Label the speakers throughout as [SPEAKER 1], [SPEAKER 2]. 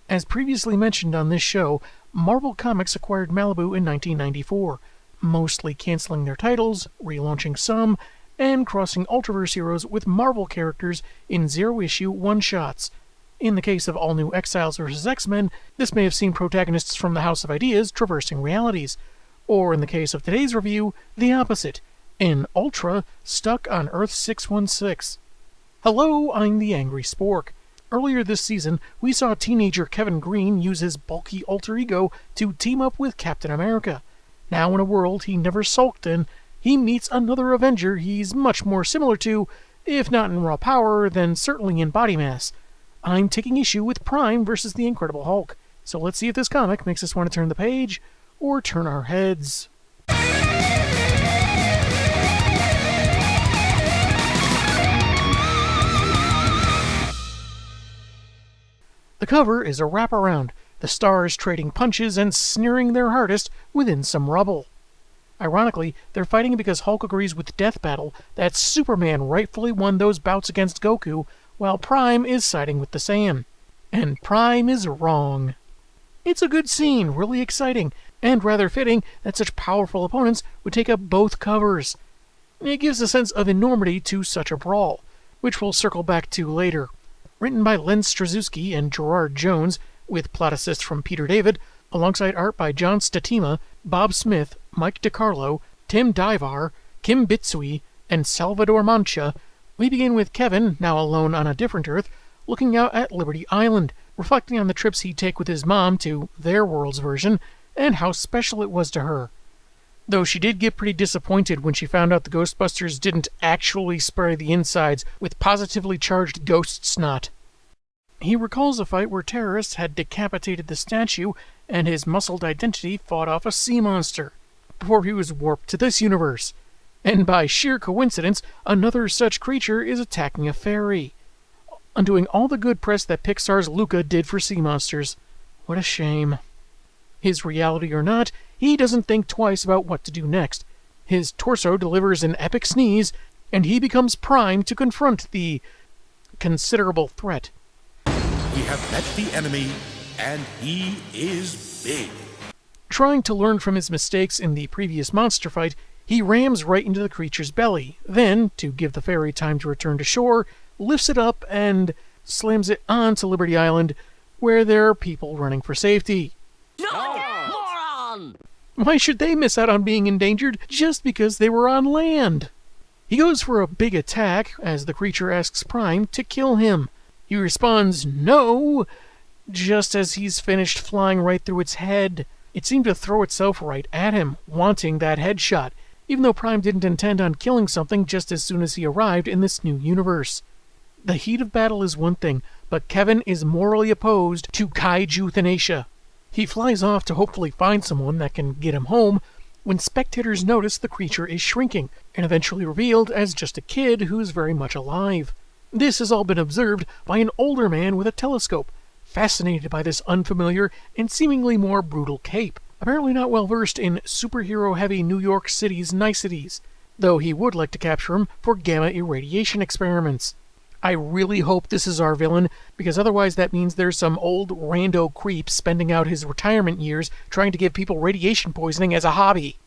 [SPEAKER 1] As previously mentioned on this show, Marvel Comics acquired Malibu in 1994, mostly canceling their titles, relaunching some, and crossing Ultraverse heroes with Marvel characters in zero-issue one-shots. In the case of All New Exiles vs. X-Men, this may have seen protagonists from the House of Ideas traversing realities. Or in the case of today's review, the opposite, an Ultra stuck on Earth 616. Hello, I'm the Angry Spork. Earlier this season, we saw teenager Kevin Green use his bulky alter ego to team up with Captain America. Now, in a world he never sulked in, he meets another Avenger he's much more similar to, if not in raw power, then certainly in body mass. I'm taking issue with Prime versus the Incredible Hulk, so let's see if this comic makes us want to turn the page, or turn our heads. The cover is a wraparound, the stars trading punches and sneering their hardest within some rubble. Ironically, they're fighting because Hulk agrees with Death Battle that Superman rightfully won those bouts against Goku, while Prime is siding with the Saiyan. And Prime is wrong. It's a good scene, really exciting, and rather fitting that such powerful opponents would take up both covers. It gives a sense of enormity to such a brawl, which we'll circle back to later. Written by Len Straczewski and Gerard Jones, with plot assist from Peter David, alongside art by John Statima, Bob Smith, Mike DiCarlo, Tim Divar, Kim Bitsui, and Salvador Mancha, we begin with Kevin, now alone on a different Earth, looking out at Liberty Island, reflecting on the trips he'd take with his mom to their world's version, and how special it was to her. Though she did get pretty disappointed when she found out the Ghostbusters didn't actually spray the insides with positively charged ghost snot. He recalls a fight where terrorists had decapitated the statue and his muscled identity fought off a sea monster, before he was warped to this universe. And by sheer coincidence, another such creature is attacking a ferry, undoing all the good press that Pixar's Luca did for sea monsters. What a shame. His reality or not, he doesn't think twice about what to do next. His torso delivers an epic sneeze, and he becomes primed to confront the considerable threat.
[SPEAKER 2] We have met the enemy, and he is big.
[SPEAKER 1] Trying to learn from his mistakes in the previous monster fight, he rams right into the creature's belly, then, to give the ferry time to return to shore, lifts it up and slams it onto Liberty Island, where there are people running for safety.
[SPEAKER 3] Moron!
[SPEAKER 1] Why should they miss out on being endangered just because they were on land? He goes for a big attack as the creature asks Prime to kill him. He responds, "No," just as he's finished flying right through its head. It seemed to throw itself right at him, wanting that headshot, even though Prime didn't intend on killing something just as soon as he arrived in this new universe. The heat of battle is one thing, but Kevin is morally opposed to kaiju euthanasia. He flies off to hopefully find someone that can get him home, when spectators notice the creature is shrinking, and eventually revealed as just a kid who's very much alive. This has all been observed by an older man with a telescope, fascinated by this unfamiliar and seemingly more brutal cape, apparently not well versed in superhero-heavy New York City's niceties, though he would like to capture him for gamma irradiation experiments. I really hope this is our villain, because otherwise that means there's some old rando creep spending out his retirement years trying to give people radiation poisoning as a hobby.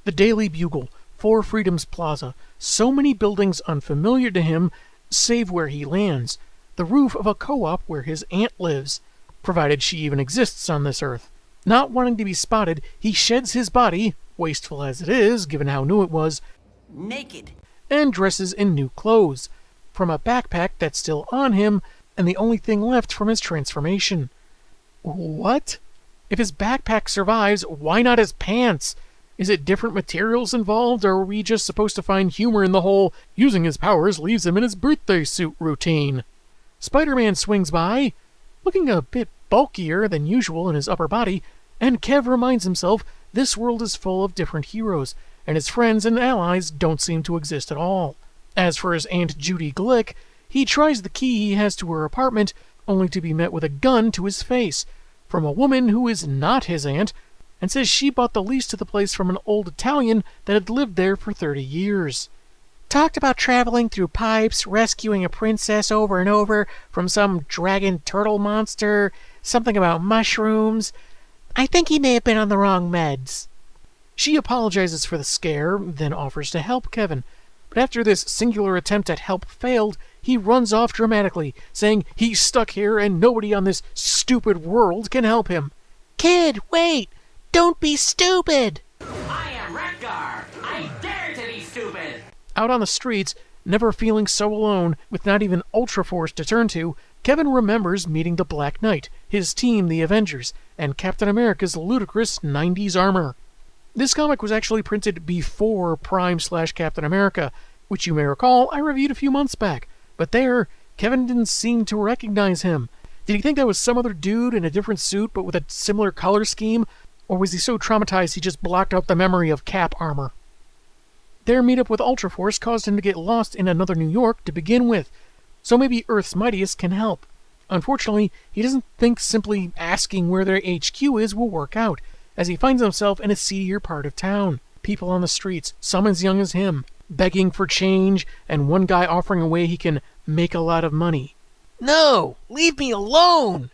[SPEAKER 1] The Daily Bugle, Four Freedoms Plaza, so many buildings unfamiliar to him, save where he lands, the roof of a co-op where his aunt lives, provided she even exists on this earth. Not wanting to be spotted, he sheds his body, wasteful as it is, given how new it was,
[SPEAKER 3] Naked.
[SPEAKER 1] and dresses in new clothes, from a backpack that's still on him, and the only thing left from his transformation. What? If his backpack survives, why not his pants? Is it different materials involved, or are we just supposed to find humor in the whole using his powers leaves him in his birthday suit routine? Spider-Man swings by, looking a bit bulkier than usual in his upper body, and Kev reminds himself this world is full of different heroes, and his friends and allies don't seem to exist at all. As for his Aunt Judy Glick, he tries the key he has to her apartment, only to be met with a gun to his face, from a woman who is not his aunt, and says she bought the lease to the place from an old Italian that had lived there for 30 years. Talked about traveling through pipes, rescuing a princess over and over from some dragon turtle monster, Something about mushrooms. I think he may have been on the wrong meds. She apologizes for the scare, then offers to help Kevin. But after this singular attempt at help failed, he runs off dramatically, saying he's stuck here and nobody on this stupid world can help him. Kid, wait! Don't be stupid!
[SPEAKER 3] I am Rekgar. I dare to be stupid.
[SPEAKER 1] Out on the streets, never feeling so alone, with not even Ultra Force to turn to, Kevin remembers meeting the Black Knight, his team, the Avengers, and Captain America's ludicrous 90s armor. This comic was actually printed before Prime/Captain America, which you may recall I reviewed a few months back. But there, Kevin didn't seem to recognize him. Did he think that was some other dude in a different suit but with a similar color scheme? Or was he so traumatized he just blocked out the memory of Cap armor? Their meetup with Ultra Force caused him to get lost in another New York to begin with, so maybe Earth's Mightiest can help. Unfortunately, he doesn't think simply asking where their HQ is will work out, as he finds himself in a seedier part of town. People on the streets, some as young as him, begging for change, and one guy offering a way he can make a lot of money.
[SPEAKER 4] No! Leave me alone!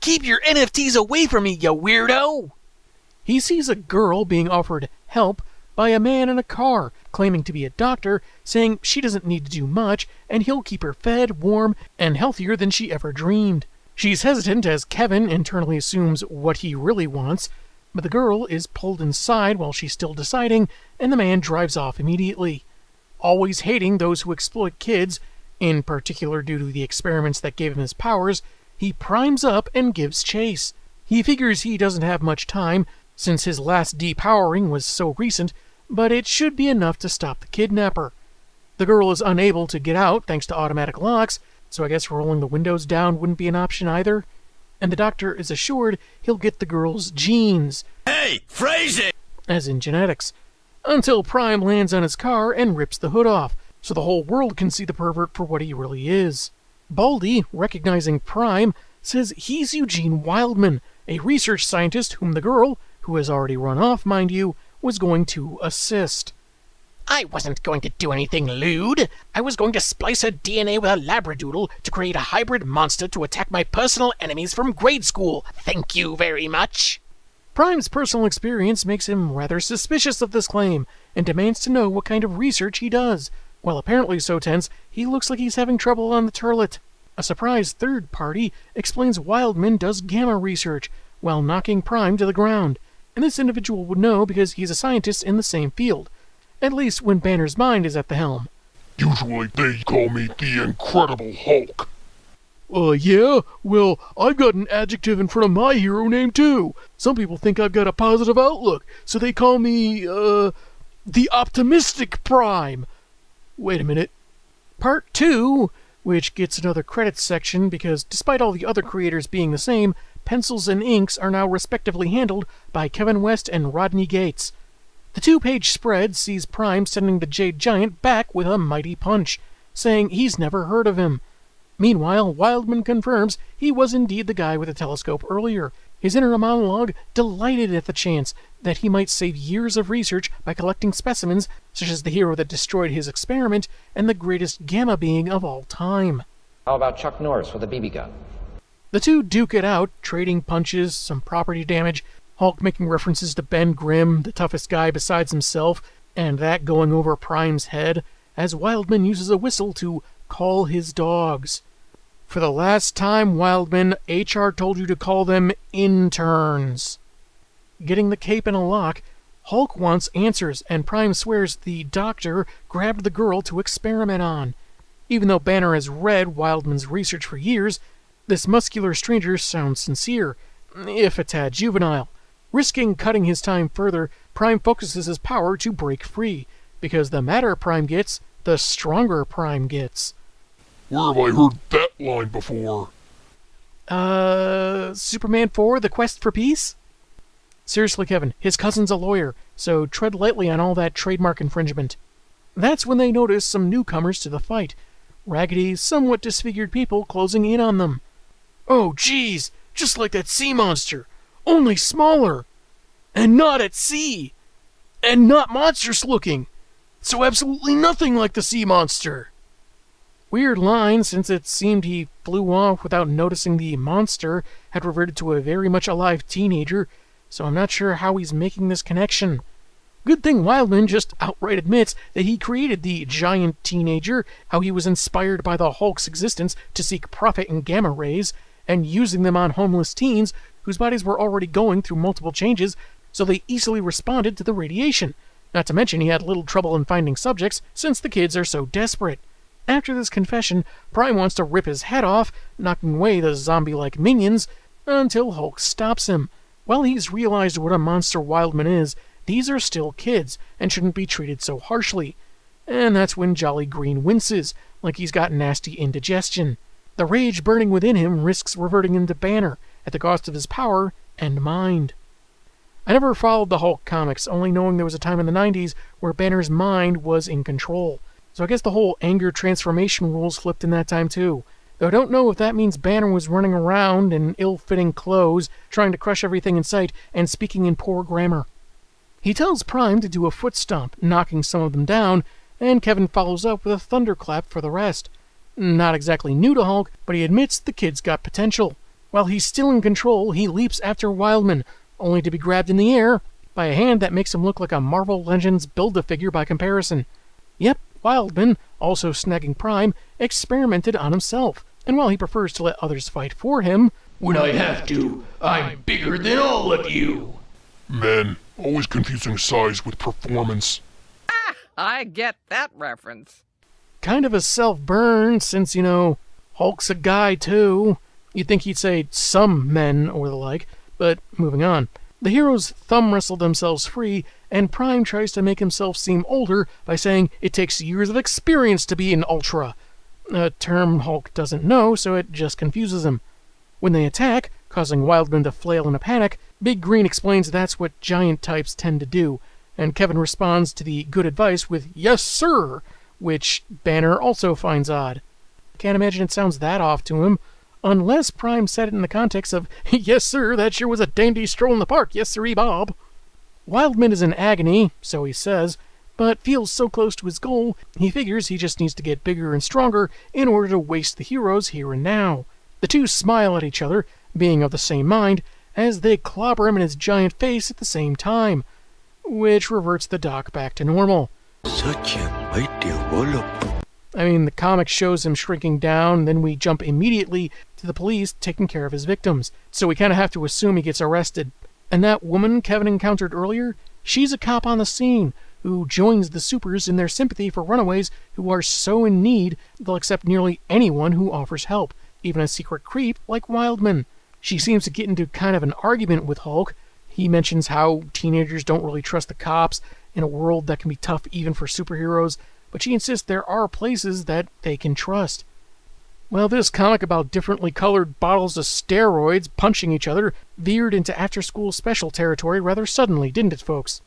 [SPEAKER 4] Keep your NFTs away from me, you weirdo!
[SPEAKER 1] He sees a girl being offered help by a man in a car, claiming to be a doctor, saying she doesn't need to do much, and he'll keep her fed, warm, and healthier than she ever dreamed. She's hesitant as Kevin internally assumes what he really wants, but the girl is pulled inside while she's still deciding, and the man drives off immediately. Always hating those who exploit kids, in particular due to the experiments that gave him his powers, he primes up and gives chase. He figures he doesn't have much time, since his last depowering was so recent, but it should be enough to stop the kidnapper. The girl is unable to get out thanks to automatic locks, so I guess rolling the windows down wouldn't be an option either. And the doctor is assured he'll get the girl's genes.
[SPEAKER 4] Hey, phrase it!
[SPEAKER 1] As in genetics. Until Prime lands on his car and rips the hood off, so the whole world can see the pervert for what he really is. Baldy, recognizing Prime, says he's Eugene Wildman, a research scientist whom the girl, who has already run off, mind you, was going to assist.
[SPEAKER 4] I wasn't going to do anything lewd. I was going to splice her DNA with a labradoodle to create a hybrid monster to attack my personal enemies from grade school. Thank you very much.
[SPEAKER 1] Prime's personal experience makes him rather suspicious of this claim, and demands to know what kind of research he does. While apparently so tense, he looks like he's having trouble on the turlet. A surprised third party explains Wildman does gamma research, while knocking Prime to the ground. And this individual would know because he's a scientist in the same field. At least when Banner's mind is at the helm.
[SPEAKER 5] Usually they call me the Incredible Hulk.
[SPEAKER 1] Yeah? Well, I've got an adjective in front of my hero name too. Some people think I've got a positive outlook, so they call me, the Optimistic Prime. Wait a minute. Part 2, which gets another credits section because despite all the other creators being the same, pencils and inks are now respectively handled by Kevin West and Rodney Gates. The 2-page spread sees Prime sending the Jade Giant back with a mighty punch, saying he's never heard of him. Meanwhile, Wildman confirms he was indeed the guy with the telescope earlier, his inner monologue delighted at the chance that he might save years of research by collecting specimens such as the hero that destroyed his experiment and the greatest gamma being of all time.
[SPEAKER 6] How about Chuck Norris with a BB gun?
[SPEAKER 1] The two duke it out, trading punches, some property damage, Hulk making references to Ben Grimm, the toughest guy besides himself, and that going over Prime's head, as Wildman uses a whistle to call his dogs. For the last time, Wildman, HR told you to call them interns. Getting the cape in a lock, Hulk wants answers, and Prime swears the doctor grabbed the girl to experiment on. Even though Banner has read Wildman's research for years, this muscular stranger sounds sincere, if a tad juvenile. Risking cutting his time further, Prime focuses his power to break free, because the madder Prime gets, the stronger Prime gets.
[SPEAKER 5] Where have I heard that line before?
[SPEAKER 1] Superman 4, The Quest for Peace? Seriously, Kevin, his cousin's a lawyer, so tread lightly on all that trademark infringement. That's when they notice some newcomers to the fight. Raggedy, somewhat disfigured people closing in on them. Oh, geez, just like that sea monster, only smaller. And not at sea. And not monstrous looking. So absolutely nothing like the sea monster. Weird line, since it seemed he flew off without noticing the monster had reverted to a very much alive teenager, so I'm not sure how he's making this connection. Good thing Wildman just outright admits that he created the giant teenager, how he was inspired by the Hulk's existence to seek profit in gamma rays, and using them on homeless teens whose bodies were already going through multiple changes, so they easily responded to the radiation. Not to mention he had little trouble in finding subjects, since the kids are so desperate. After this confession, Prime wants to rip his head off, knocking away the zombie-like minions, until Hulk stops him. While he's realized what a monster Wildman is, these are still kids, and shouldn't be treated so harshly. And that's when Jolly Green winces, like he's got nasty indigestion. The rage burning within him risks reverting into Banner, at the cost of his power and mind. I never followed the Hulk comics, only knowing there was a time in the 90s where Banner's mind was in control. So I guess the whole anger transformation rules flipped in that time too. Though I don't know if that means Banner was running around in ill-fitting clothes, trying to crush everything in sight, and speaking in poor grammar. He tells Prime to do a foot stomp, knocking some of them down, and Kevin follows up with a thunderclap for the rest. Not exactly new to Hulk, but he admits the kid's got potential. While he's still in control, he leaps after Wildman, only to be grabbed in the air by a hand that makes him look like a Marvel Legends Build-A-Figure by comparison. Yep, Wildman, also snagging Prime, experimented on himself, and while he prefers to let others fight for him,
[SPEAKER 5] When I have to, I'm bigger than all of you. Men, always confusing size with performance.
[SPEAKER 7] I get that reference.
[SPEAKER 1] kind of a self-burn since, Hulk's a guy too. You'd think he'd say some men or the like, but moving on. The heroes thumb wrestle themselves free, and Prime tries to make himself seem older by saying it takes years of experience to be an Ultra, a term Hulk doesn't know, so it just confuses him. When they attack, causing Wildman to flail in a panic, Big Green explains that's what giant types tend to do, and Kevin responds to the good advice with "Yes, sir," which Banner also finds odd. Can't imagine it sounds that off to him, unless Prime said it in the context of, "Yes, sir, that sure was a dandy stroll in the park, yes, sirree, Bob." Wildman is in agony, so he says, but feels so close to his goal, he figures he just needs to get bigger and stronger in order to waste the heroes here and now. The two smile at each other, being of the same mind, as they clobber him in his giant face at the same time, which reverts the Doc back to normal.
[SPEAKER 8] Such a mighty wallop.
[SPEAKER 1] The comic shows him shrinking down, then we jump immediately to the police taking care of his victims, so we kind of have to assume he gets arrested. And that woman Kevin encountered earlier, she's a cop on the scene, who joins the supers in their sympathy for runaways who are so in need they'll accept nearly anyone who offers help, even a secret creep like Wildman. She seems to get into kind of an argument with Hulk. He mentions how teenagers don't really trust the cops in a world that can be tough even for superheroes, but she insists there are places that they can trust. Well, this comic about differently colored bottles of steroids punching each other veered into after-school special territory rather suddenly, didn't it, folks?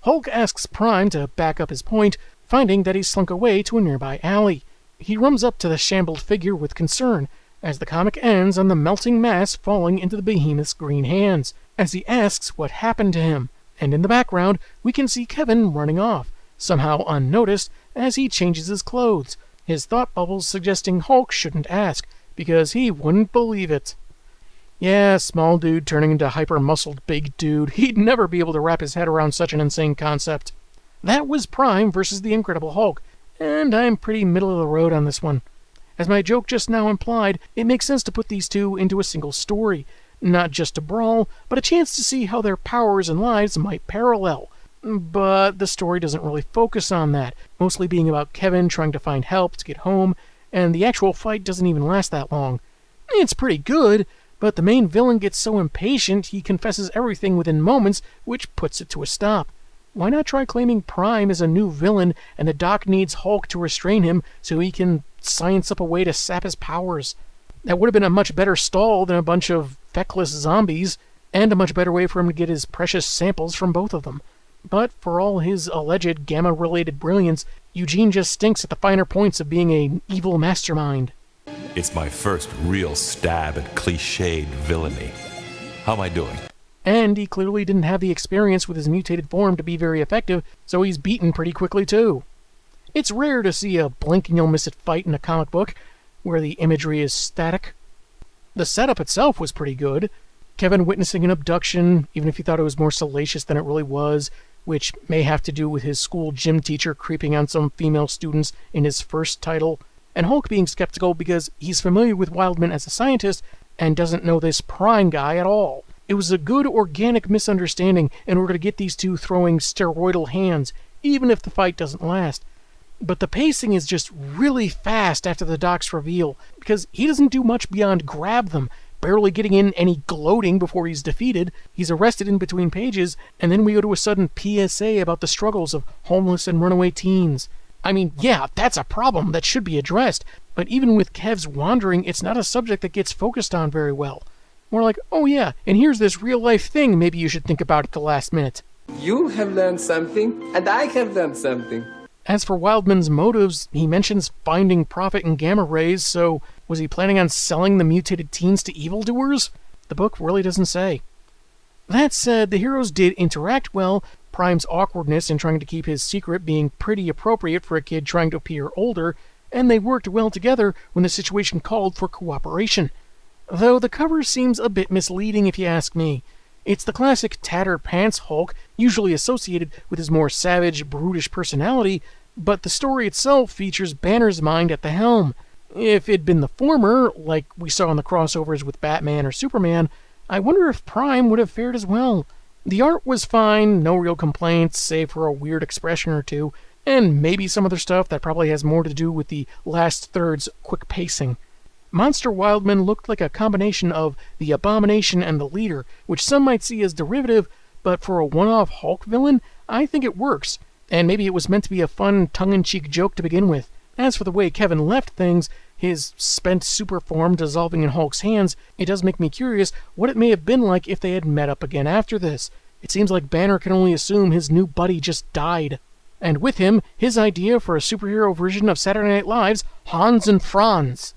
[SPEAKER 1] Hulk asks Prime to back up his point, finding that he's slunk away to a nearby alley. He rums up to the shambled figure with concern, as the comic ends on the melting mass falling into the behemoth's green hands, as he asks what happened to him, and in the background we can see Kevin running off, somehow unnoticed, as he changes his clothes, his thought bubbles suggesting Hulk shouldn't ask, because he wouldn't believe it. Yeah, small dude turning into hyper-muscled big dude, he'd never be able to wrap his head around such an insane concept. That was Prime versus the Incredible Hulk, and I'm pretty middle of the road on this one. As my joke just now implied, it makes sense to put these two into a single story, not just a brawl, but a chance to see how their powers and lives might parallel. But the story doesn't really focus on that, mostly being about Kevin trying to find help to get home, and the actual fight doesn't even last that long. It's pretty good, but the main villain gets so impatient he confesses everything within moments, which puts it to a stop. Why not try claiming Prime as a new villain and the Doc needs Hulk to restrain him so he can science up a way to sap his powers? That would have been a much better stall than a bunch of feckless zombies, and a much better way for him to get his precious samples from both of them. But for all his alleged gamma-related brilliance, Eugene just stinks at the finer points of being an evil mastermind.
[SPEAKER 9] It's my first real stab at cliched villainy. How am I doing?
[SPEAKER 1] And he clearly didn't have the experience with his mutated form to be very effective, so he's beaten pretty quickly too. It's rare to see a blink and you'll miss it fight in a comic book, where the imagery is static. The setup itself was pretty good. Kevin witnessing an abduction, even if you thought it was more salacious than it really was, which may have to do with his school gym teacher creeping on some female students in his first title, and Hulk being skeptical because he's familiar with Wildman as a scientist and doesn't know this Prime guy at all. It was a good organic misunderstanding in order to get these two throwing steroidal hands, even if the fight doesn't last. But the pacing is just really fast after the Doc's reveal, because he doesn't do much beyond grab them, barely getting in any gloating before he's defeated. He's arrested in between pages, and then we go to a sudden PSA about the struggles of homeless and runaway teens. I mean, yeah, that's a problem that should be addressed, but even with Kev's wandering, it's not a subject that gets focused on very well. More like, oh yeah, and here's this real-life thing maybe you should think about at the last minute.
[SPEAKER 10] You have learned something, and I have learned something.
[SPEAKER 1] As for Wildman's motives, he mentions finding profit in gamma rays, so was he planning on selling the mutated teens to evildoers? The book really doesn't say. That said, the heroes did interact well, Prime's awkwardness in trying to keep his secret being pretty appropriate for a kid trying to appear older, and they worked well together when the situation called for cooperation. Though the cover seems a bit misleading if you ask me. It's the classic tattered pants Hulk, usually associated with his more savage, brutish personality, but the story itself features Banner's mind at the helm. If it'd been the former, like we saw in the crossovers with Batman or Superman, I wonder if Prime would have fared as well. The art was fine, no real complaints, save for a weird expression or two, and maybe some other stuff that probably has more to do with the last third's quick pacing. Monster Wildman looked like a combination of the Abomination and the Leader, which some might see as derivative, but for a one-off Hulk villain, I think it works, and maybe it was meant to be a fun, tongue-in-cheek joke to begin with. As for the way Kevin left things, his spent super form dissolving in Hulk's hands, it does make me curious what it may have been like if they had met up again after this. It seems like Banner can only assume his new buddy just died. And with him, his idea for a superhero version of Saturday Night Live's Hans and Franz.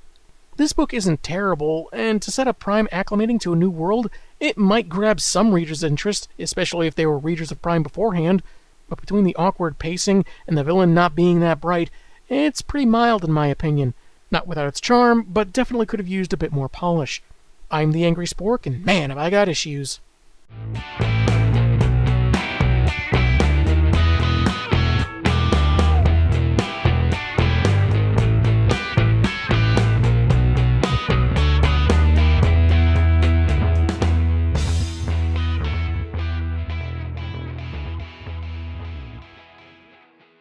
[SPEAKER 1] This book isn't terrible, and to set up Prime acclimating to a new world, it might grab some readers' interest, especially if they were readers of Prime beforehand, but between the awkward pacing and the villain not being that bright, it's pretty mild in my opinion. Not without its charm, but definitely could have used a bit more polish. I'm the Angry Spork, and man, have I got issues.